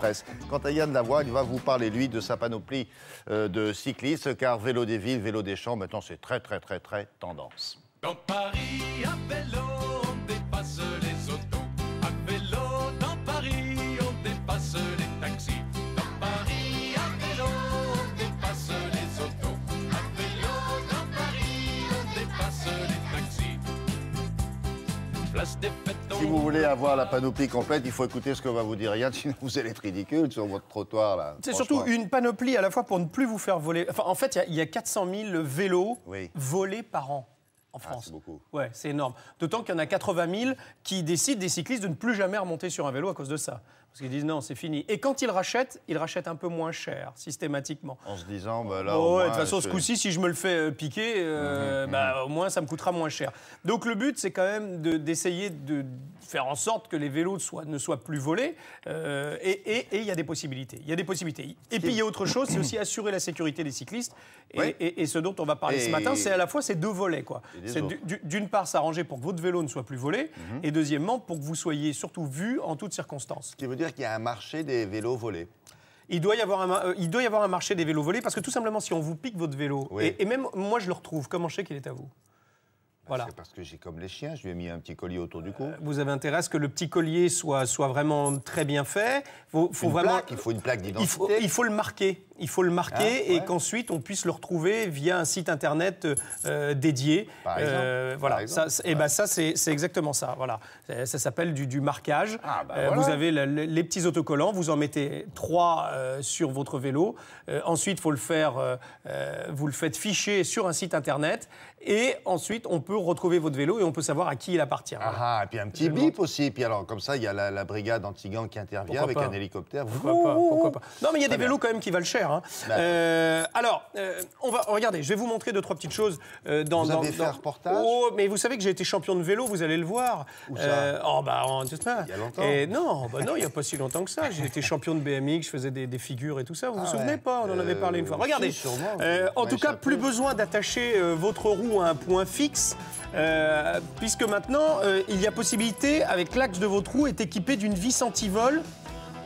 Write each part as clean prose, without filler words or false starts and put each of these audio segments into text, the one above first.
presse. Quant à Yann Lavoie, il va vous parler, lui, de sa panoplie de cyclistes, car vélo des villes, vélo des champs, maintenant c'est très tendance. Dans Paris, à vélo, on dépasse les autos. À vélo, dans Paris, on dépasse les taxis. Dans Paris, à vélo, on dépasse les autos. À vélo, dans Paris, on dépasse les taxis. Place des fêtes. Si vous voulez avoir la panoplie complète, il faut écouter ce que va vous dire Yann, sinon vous allez être ridicule sur votre trottoir. Là. C'est surtout une panoplie à la fois pour ne plus vous faire voler. Enfin, en fait, il y a 400 000 vélos volés par an. En France. C'est beaucoup. Ouais, c'est énorme. D'autant qu'il y en a 80 000 qui décident, des cyclistes, de ne plus jamais remonter sur un vélo à cause de ça. Parce qu'ils disent non, c'est fini. Et quand ils rachètent un peu moins cher, systématiquement. En se disant, bah là. De toute façon, ce coup-ci, si je me le fais piquer, au moins ça me coûtera moins cher. Donc le but, c'est quand même d'essayer de faire en sorte que les vélos ne soient plus volés. Et il y a des possibilités. Et puis il y a autre chose, c'est aussi assurer la sécurité des cyclistes. Et ce dont on va parler ce matin, c'est à la fois ces deux volets, quoi. C'est d'une part s'arranger pour que votre vélo ne soit plus volé, et deuxièmement pour que vous soyez surtout vu en toutes circonstances. Ce qui veut dire qu'il y a un marché des vélos volés. Il doit y avoir un marché des vélos volés parce que tout simplement, si on vous pique votre vélo, et même moi je le retrouve, comment je sais qu'il est à vous ? Voilà. C'est parce que j'ai comme les chiens, je lui ai mis un petit collier autour du cou. Vous avez intérêt à ce que le petit collier soit vraiment très bien fait. Il faut une plaque d'identité. Il faut le marquer. Et qu'ensuite on puisse le retrouver via un site internet dédié. Par exemple. Voilà. Ça, c'est exactement ça. Voilà. Ça s'appelle du marquage. Voilà. Vous avez les petits autocollants. Vous en mettez 3 sur votre vélo. Ensuite, vous le faites ficher sur un site internet. Et ensuite, on peut retrouver votre vélo et on peut savoir à qui il appartient. Et puis un petit bip aussi. Puis alors, comme ça, il y a la brigade anti-gang qui intervient avec un hélicoptère. Pourquoi pas. Non, mais il y a des vélos quand même qui valent cher. Hein. Regardez, je vais vous montrer 2-3 petites choses. Vous avez fait un reportage ? Oh, mais vous savez que j'ai été champion de vélo, vous allez le voir. Où ça ? Il y a longtemps. Non, il n'y a pas si longtemps que ça. J'ai été champion de BMX, je faisais des figures et tout ça. Vous vous souvenez pas ? On en avait parlé une fois. Regardez. En tout cas, plus besoin d'attacher votre roue à un point fixe. Puisque maintenant, il y a possibilité, avec l'axe de votre roue, est équipé d'une vis anti-vol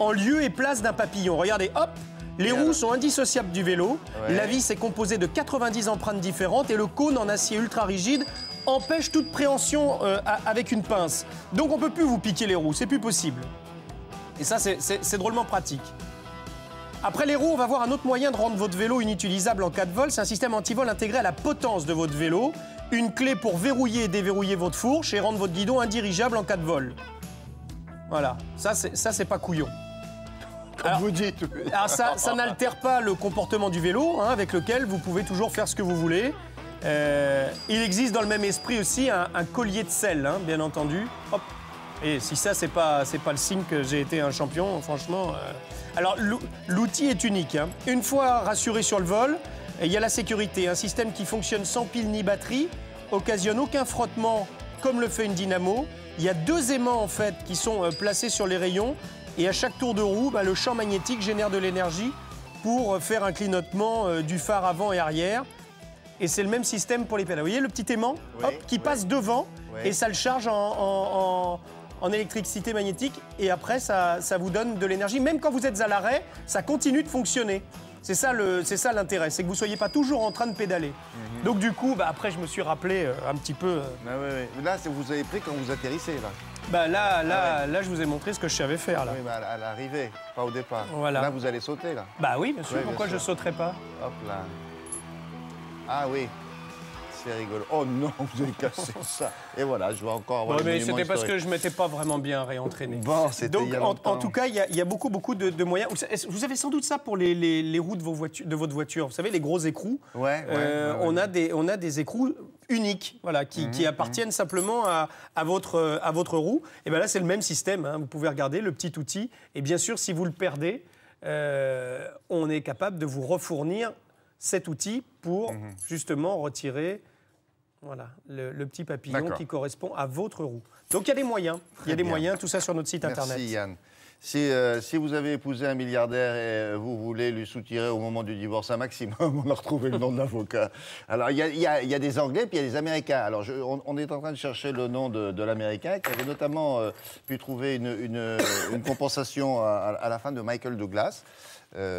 en lieu et place d'un papillon. Regardez, hop, les roues sont indissociables du vélo. La vis est composée de 90 empreintes différentes et le cône en acier ultra rigide empêche toute préhension avec une pince. Donc on ne peut plus vous piquer les roues, c'est plus possible. Et ça, c'est drôlement pratique. Après les roues, on va voir un autre moyen de rendre votre vélo inutilisable en cas de vol. C'est un système anti-vol intégré à la potence de votre vélo. Une clé pour verrouiller et déverrouiller votre fourche et rendre votre guidon indirigeable en cas de vol. Voilà, ça c'est pas couillon. Comme vous dites. Alors ça n'altère pas le comportement du vélo, avec lequel vous pouvez toujours faire ce que vous voulez. Il existe dans le même esprit aussi un collier de selle, bien entendu. Hop. Et si ça, c'est pas le signe que j'ai été un champion, franchement. Alors, l'outil est unique. Une fois rassuré sur le vol, il y a la sécurité. Un système qui fonctionne sans pile ni batterie, occasionne aucun frottement comme le fait une dynamo. Il y a 2 aimants, en fait, qui sont placés sur les rayons. Et à chaque tour de roue, le champ magnétique génère de l'énergie pour faire un clignotement du phare avant et arrière. Et c'est le même système pour les pédales. Vous voyez le petit aimant qui passe devant et ça le charge en électricité magnétique et après ça vous donne de l'énergie. Même quand vous êtes à l'arrêt, ça continue de fonctionner. C'est ça l'intérêt, c'est que vous ne soyez pas toujours en train de pédaler. Donc du coup, après je me suis rappelé un petit peu... Là, vous avez pris quand vous atterrissez, là. Là, je vous ai montré ce que je savais faire. Là. Oui, mais à l'arrivée, pas au départ. Voilà. Là, vous allez sauter, là. Oui, bien sûr. Pourquoi je ne sauterais pas ? Hop là. Ah oui. C'est rigolo. Oh non, vous avez cassé ça. Et voilà, je vais encore avoir mais c'était parce que je ne m'étais pas vraiment bien réentraîné. C'était donc, il y a longtemps. en tout cas, il y a beaucoup de moyens. Vous avez sans doute ça pour les roues de votre voiture. Vous savez, les gros écrous. On a des écrous uniques, qui appartiennent simplement à votre roue. Et bien là, c'est le même système. Vous pouvez regarder le petit outil. Et bien sûr, si vous le perdez, on est capable de vous refournir cet outil pour justement retirer le petit papillon qui correspond à votre roue. Donc il y a des moyens. Tout ça sur notre site internet. Merci Yann. Si vous avez épousé un milliardaire et vous voulez lui soutirer au moment du divorce un maximum, on a retrouvé le nom de l'avocat. Alors, il y a des Anglais puis il y a des Américains. Alors, on est en train de chercher le nom de l'Américain qui avait notamment pu trouver une compensation à la fin de Michael Douglas.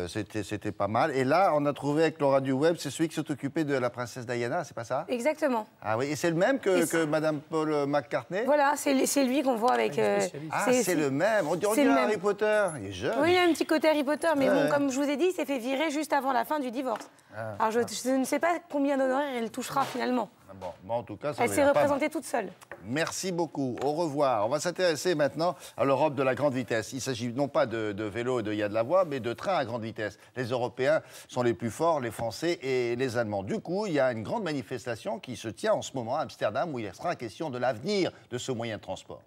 C'était pas mal. Et là, on a trouvé avec Laura du Web, c'est celui qui s'est occupé de la princesse Diana, c'est pas ça? Exactement. Ah oui, et c'est le même que Madame Paul McCartney? Voilà, c'est lui qu'on voit avec... c'est le même. On dirait Harry Potter. Il est jeune. Oui, il y a un petit côté Harry Potter, mais bon, comme je vous ai dit, il s'est fait virer juste avant la fin du divorce. Alors, je ne sais pas combien d'honoraires elle touchera finalement. Bon, en tout cas, ça elle s'est représentée toute seule. Merci beaucoup. Au revoir. On va s'intéresser maintenant à l'Europe de la grande vitesse. Il s'agit non pas de vélo et de il y a de la voie, mais de trains à grande vitesse. Les Européens sont les plus forts, les Français et les Allemands. Du coup, il y a une grande manifestation qui se tient en ce moment à Amsterdam, où il sera question de l'avenir de ce moyen de transport.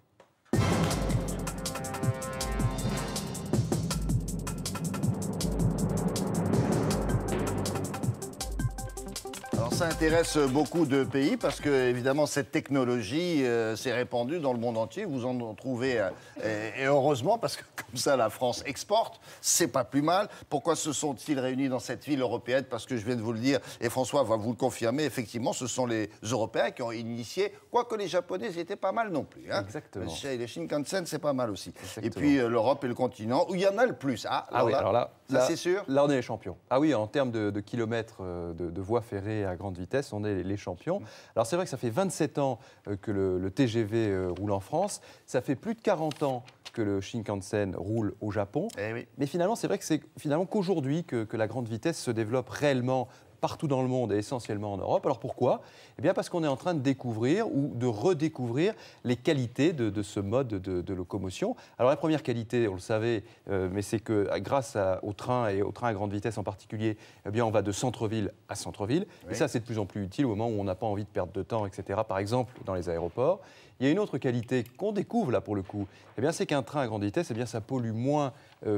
Ça intéresse beaucoup de pays parce que, évidemment, cette technologie s'est répandue dans le monde entier. Vous en trouvez, et heureusement, parce que comme ça, la France exporte, c'est pas plus mal. Pourquoi se sont-ils réunis dans cette ville européenne? Parce que je viens de vous le dire, et François va vous le confirmer, effectivement, ce sont les Européens qui ont initié, quoique les Japonais étaient pas mal non plus. Hein. Exactement. Les Shinkansen, c'est pas mal aussi. Exactement. Et puis l'Europe et le continent, où il y en a le plus. Alors là, c'est sûr. Là, on est les champions. Ah oui, en termes de kilomètres de voies ferrées à grande vitesse, on est les champions. Alors c'est vrai que ça fait 27 ans que le TGV roule en France. Ça fait plus de 40 ans que le Shinkansen roule au Japon. Oui. Mais finalement, c'est vrai que c'est qu'aujourd'hui que la grande vitesse se développe réellement partout dans le monde et essentiellement en Europe. Alors pourquoi? Eh bien parce qu'on est en train de découvrir ou de redécouvrir les qualités de ce mode de locomotion. Alors la première qualité, on le savait, mais c'est que grâce au train et au train à grande vitesse en particulier, eh bien on va de centre-ville à centre-ville. Oui. Et ça, c'est de plus en plus utile au moment où on n'a pas envie de perdre de temps, etc. Par exemple, dans les aéroports. Il y a une autre qualité qu'on découvre là pour le coup, eh bien c'est qu'un train à grande vitesse, eh bien ça pollue moins,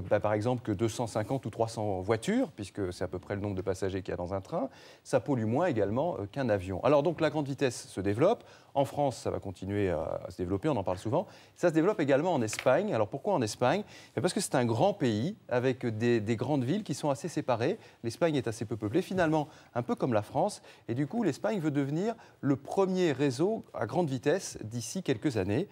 par exemple, que 250 ou 300 voitures, puisque c'est à peu près le nombre de passagers qu'il y a dans un train. Ça pollue moins également qu'un avion. Alors donc la grande vitesse se développe. En France, ça va continuer à se développer, on en parle souvent. Ça se développe également en Espagne. Alors pourquoi en Espagne? Parce que c'est un grand pays avec des grandes villes qui sont assez séparées. L'Espagne est assez peu peuplée, finalement un peu comme la France. Et du coup, l'Espagne veut devenir le premier réseau à grande vitesse d'ici quelques années.